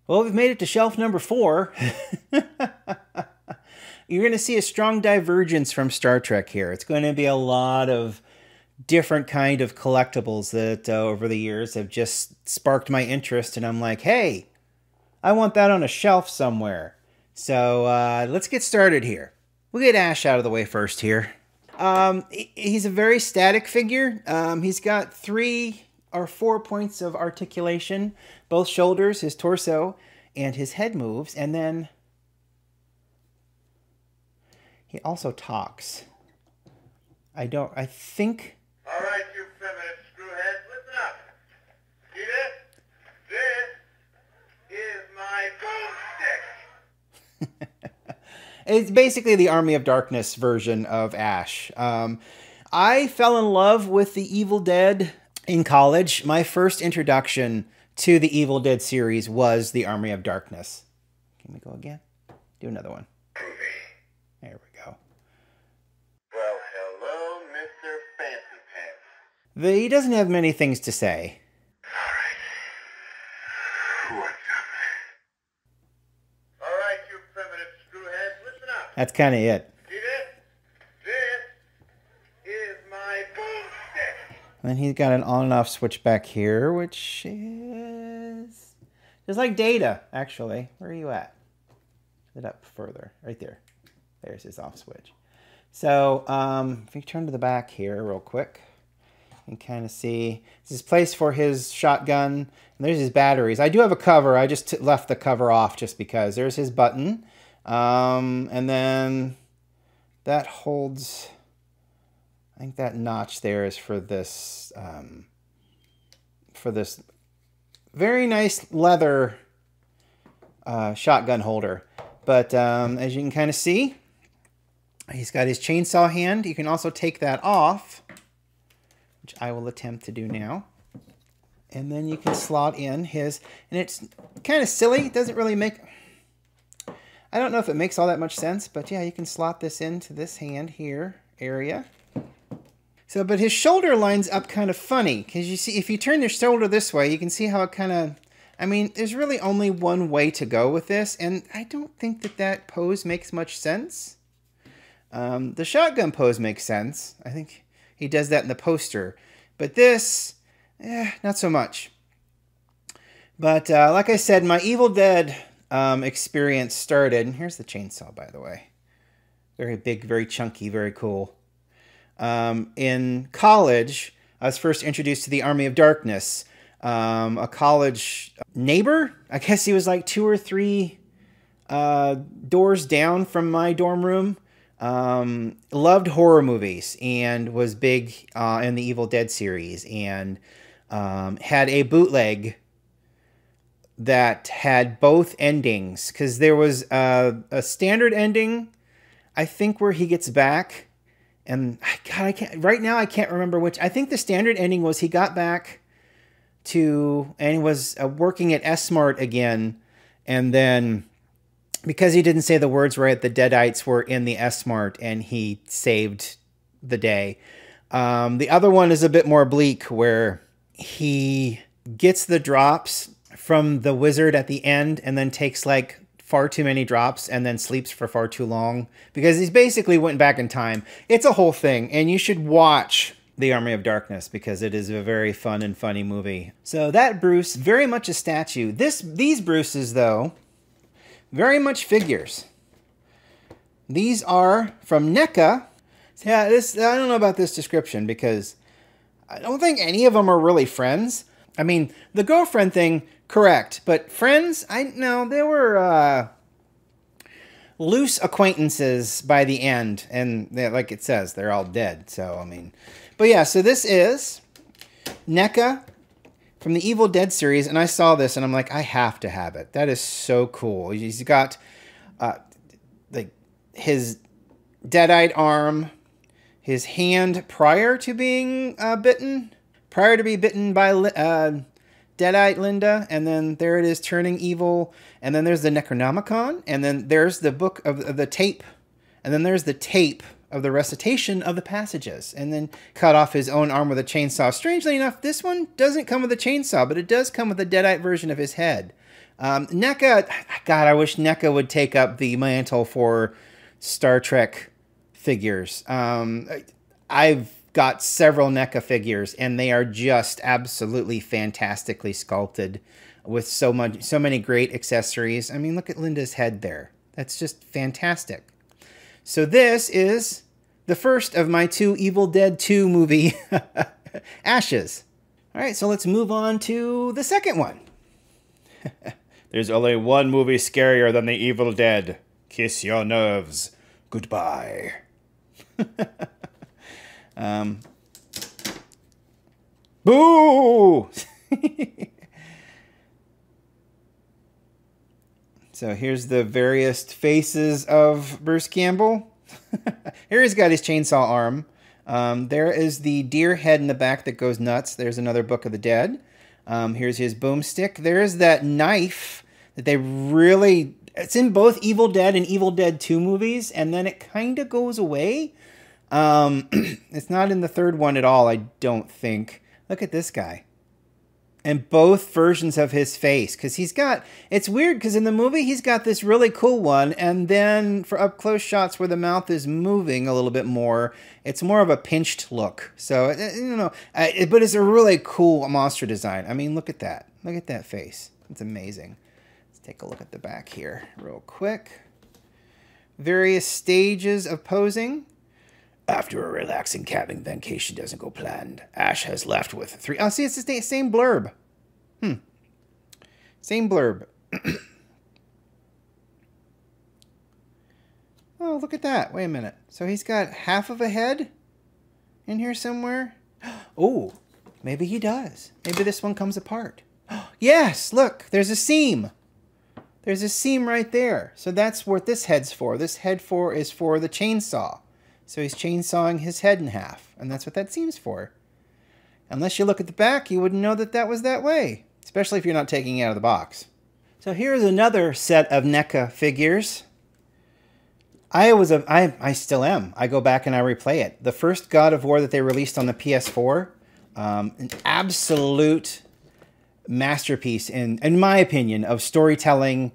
Well, we've made it to shelf number 4. You're going to see a strong divergence from Star Trek here. It's going to be a lot of different kind of collectibles that over the years have just sparked my interest. And I'm like, hey, I want that on a shelf somewhere. So let's get started here. We'll get Ash out of the way first here. He's a very static figure. He's got 3 or 4 points of articulation, both shoulders, his torso, and his head moves, and then he also talks. I think... All right, you primitive screwheads, listen up. See this? This is my boomstick. It's basically the Army of Darkness version of Ash. I fell in love with the Evil Dead in college. My first introduction to the Evil Dead series was the Army of Darkness. Can we go again? Do another one. There we go. Well, hello, Mr. Fancy Pants. He doesn't have many things to say. All right. What's up? All right, you primitive screwheads, listen up. That's kind of it. See this? This is my boomstick. And then he's got an on and off switch back here, which is just like Data, actually. Where are you at? Get up further. Right there. There's his off switch. So if you turn to the back here real quick, you can kind of see this is place for his shotgun. And there's his batteries. I do have a cover. I just left the cover off just because. There's his button. And then that holds... I think that notch there is for this very nice leather shotgun holder. But as you can kind of see, he's got his chainsaw hand. You can also take that off, which I will attempt to do now. And then you can slot in his, and it's kind of silly. It doesn't really make, I don't know if it makes all that much sense, but yeah, you can slot this into this hand here area. So, but his shoulder lines up kind of funny, because you see, if you turn your shoulder this way, you can see how it kind of, I mean, there's really only one way to go with this, and I don't think that that pose makes much sense. The shotgun pose makes sense. I think he does that in the poster. But this, not so much. But like I said, my Evil Dead experience started, and here's the chainsaw, by the way. Very big, very chunky, very cool. In college, I was first introduced to the Army of Darkness. A college neighbor, I guess he was like 2 or 3 doors down from my dorm room, loved horror movies and was big in the Evil Dead series, and had a bootleg that had both endings, because there was a standard ending, I think, where he gets back. And God, I can't right now. I can't remember which. I think the standard ending was he got back to and he was working at S-Mart again, and then because he didn't say the words right, the Deadites were in the S-Mart, and he saved the day. The other one is a bit more bleak, where he gets the drops from the wizard at the end, and then takes like far too many drops and then sleeps for far too long, because he's basically went back in time. It's a whole thing, and you should watch The Army of Darkness, because it is a very fun and funny movie. So that Bruce, very much a statue. These Bruces, though, very much figures. These are from NECA. Yeah, this, I don't know about this description because I don't think any of them are really friends. I mean, the girlfriend thing, correct. But friends, no, they were loose acquaintances by the end. And like it says, they're all dead. So, I mean, but yeah, so this is NECA from the Evil Dead series. And I saw this and I'm like, I have to have it. That is so cool. He's got like his dead-eyed arm, his hand prior to being bitten by dead-eyed Linda, and then there it is turning evil, and then there's the Necronomicon, and then there's the book of the tape, and then there's the tape of the recitation of the passages, and then cut off his own arm with a chainsaw. Strangely enough, this one doesn't come with a chainsaw, but it does come with a dead-eyed version of his head. NECA, God, I wish NECA would take up the mantle for Star Trek figures. I've got several NECA figures, and they are just absolutely fantastically sculpted with so many great accessories. I mean, look at Linda's head there. That's just fantastic. So this is the first of my 2 Evil Dead 2 movie ashes. All right, so let's move on to the second one. There's only one movie scarier than The Evil Dead. Kiss your nerves. Goodbye. Boo! So here's the various faces of Bruce Campbell. Here he's got his chainsaw arm. There is the deer head in the back that goes nuts. There's another Book of the Dead. Here's his boomstick. There's that knife that they really... It's in both Evil Dead and Evil Dead 2 movies, and then it kind of goes away. It's not in the third one at all, I don't think. Look at this guy. And both versions of his face. Because he's got... It's weird, because in the movie, he's got this really cool one. And then for up-close shots where the mouth is moving a little bit more, it's more of a pinched look. So, you know. But it's a really cool monster design. I mean, look at that. Look at that face. It's amazing. Let's take a look at the back here real quick. Various stages of posing. After a relaxing cabin vacation doesn't go planned, Ash has left with 3... Oh, see, it's the same blurb. Same blurb. Oh, look at that. Wait a minute. So he's got half of a head in here somewhere? Oh, maybe he does. Maybe this one comes apart. Yes, look, there's a seam. There's a seam right there. So that's what this head's for. This head is for the chainsaw. So he's chainsawing his head in half, and that's what that seam's for. Unless you look at the back, you wouldn't know that that was that way, especially if you're not taking it out of the box. So here's another set of NECA figures. I still am. I go back and I replay it. The first God of War that they released on the PS4, an absolute masterpiece, in my opinion, of storytelling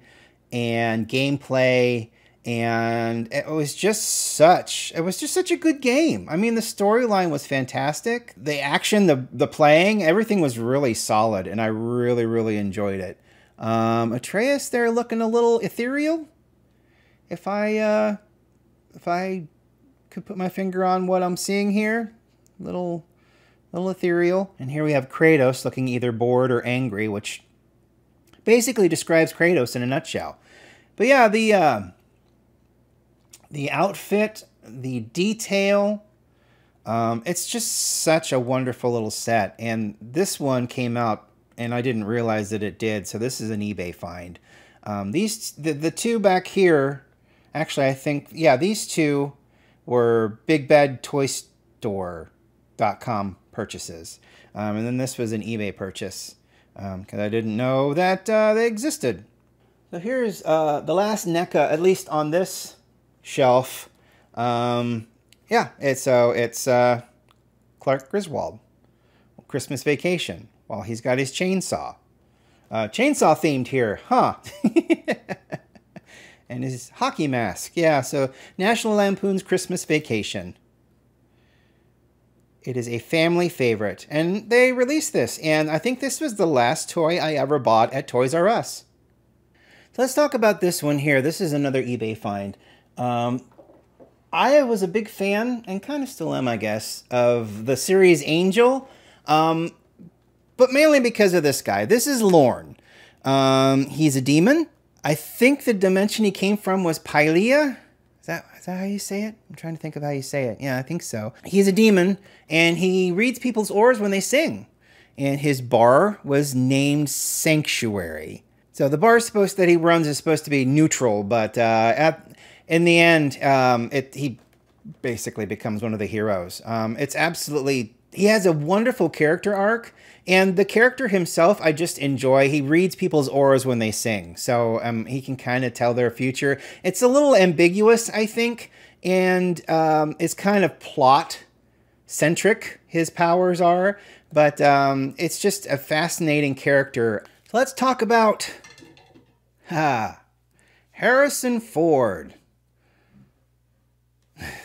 and gameplay. And it was just such a good game. I mean, the storyline was fantastic. The action, the playing, everything was really solid, and I really, really enjoyed it. Atreus there looking a little ethereal. If I could put my finger on what I'm seeing here, little ethereal. And here we have Kratos looking either bored or angry, which basically describes Kratos in a nutshell. But yeah, the outfit, the detail, it's just such a wonderful little set. And this one came out, and I didn't realize that it did, so this is an eBay find. The two back here, actually, I think, yeah, these two were BigBadToyStore.com purchases. And then this was an eBay purchase, because I didn't know that they existed. So here's the last NECA, at least on this shelf. Yeah, it's Clark Griswold, Christmas Vacation, while he's got his chainsaw. Chainsaw themed here, huh? And his hockey mask. Yeah, so National Lampoon's Christmas Vacation. It is a family favorite, and they released this, and I think this was the last toy I ever bought at Toys R Us. So let's talk about this one here. This is another eBay find. I was a big fan, and kind of still am, I guess, of the series Angel, but mainly because of this guy. This is Lorne. He's a demon. I think the dimension he came from was Pylea. Is that how you say it? I'm trying to think of how you say it. Yeah, I think so. He's a demon, and he reads people's auras when they sing. And his bar was named Sanctuary. So the bar that he runs is supposed to be neutral, but in the end, he basically becomes one of the heroes. It's absolutely... He has a wonderful character arc, and the character himself, I just enjoy. He reads people's auras when they sing, so he can kind of tell their future. It's a little ambiguous, I think, and it's kind of plot-centric, his powers are, but it's just a fascinating character. So let's talk about Harrison Ford.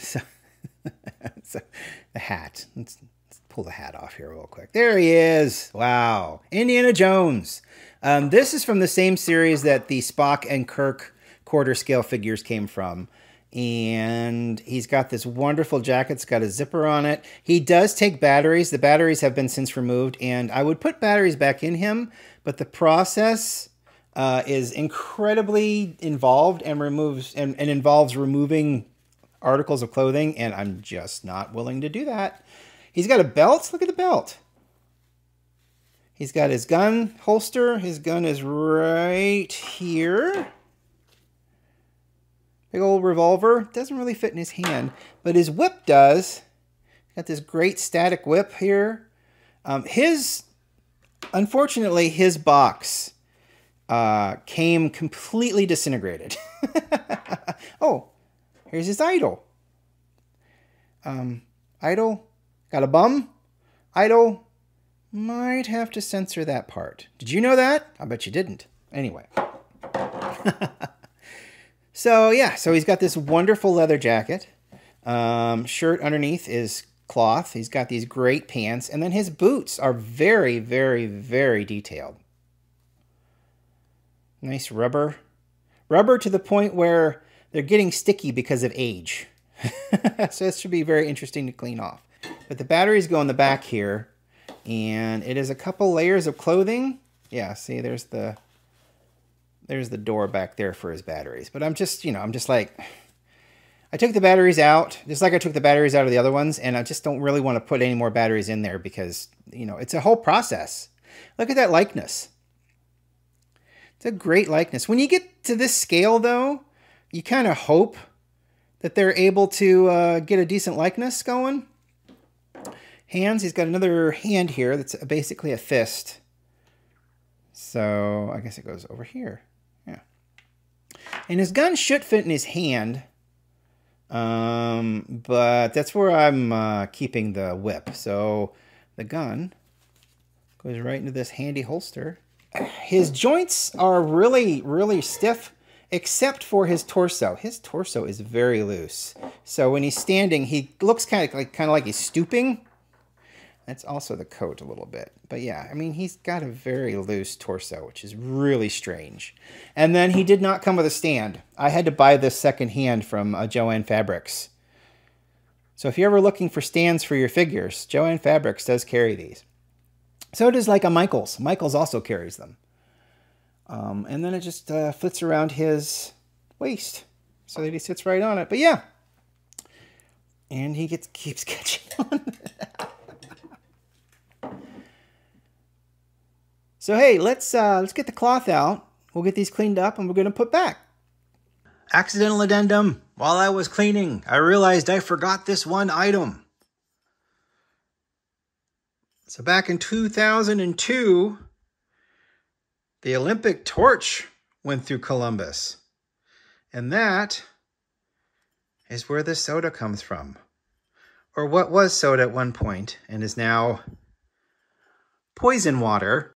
So the hat. Let's pull the hat off here real quick. There he is. Wow. Indiana Jones. This is from the same series that the Spock and Kirk quarter scale figures came from. And he's got this wonderful jacket. It's got a zipper on it. He does take batteries. The batteries have been since removed. And I would put batteries back in him. But the process is incredibly involved and involves removing articles of clothing. And I'm just not willing to do that. He's got a belt. Look at the belt. He's got his gun holster. His gun is right here. Big old revolver. Doesn't really fit in his hand, but his whip does. Got this great static whip here. Unfortunately, his box came completely disintegrated. Oh, here's his idol. Idol. Got a bum? Idol. Might have to censor that part. Did you know that? I bet you didn't. Anyway. So, yeah. So he's got this wonderful leather jacket. Shirt underneath is cloth. He's got these great pants. And then his boots are very, very, very detailed. Nice rubber. Rubber to the point where they're getting sticky because of age. So this should be very interesting to clean off. But the batteries go in the back here, and it is a couple layers of clothing. Yeah, see, there's the door back there for his batteries. But I'm just like, I took the batteries out, just like I took the batteries out of the other ones, and I just don't really want to put any more batteries in there because, it's a whole process. Look at that likeness. It's a great likeness. When you get to this scale, though, you kind of hope that they're able to get a decent likeness going. Hands, he's got another hand here that's basically a fist. So I guess it goes over here. Yeah. And his gun should fit in his hand. But that's where I'm keeping the whip. So the gun goes right into this handy holster. His joints are really, really stiff, except for his torso. His torso is very loose. So when he's standing, he looks kind of like he's stooping. That's also the coat a little bit. But yeah, I mean, he's got a very loose torso, which is really strange. And then he did not come with a stand. I had to buy this secondhand from Jo-Ann Fabrics. So if you're ever looking for stands for your figures, Jo-Ann Fabrics does carry these. So does like a Michaels. Michaels also carries them. And then it just fits around his waist so that he sits right on it. But yeah. And he keeps catching on. So hey, let's get the cloth out. We'll get these cleaned up and we're going to put back. Accidental addendum. While I was cleaning, I realized I forgot this one item. So back in 2002, the Olympic torch went through Columbus. And that is where the soda comes from. Or what was soda at one point and is now poison water.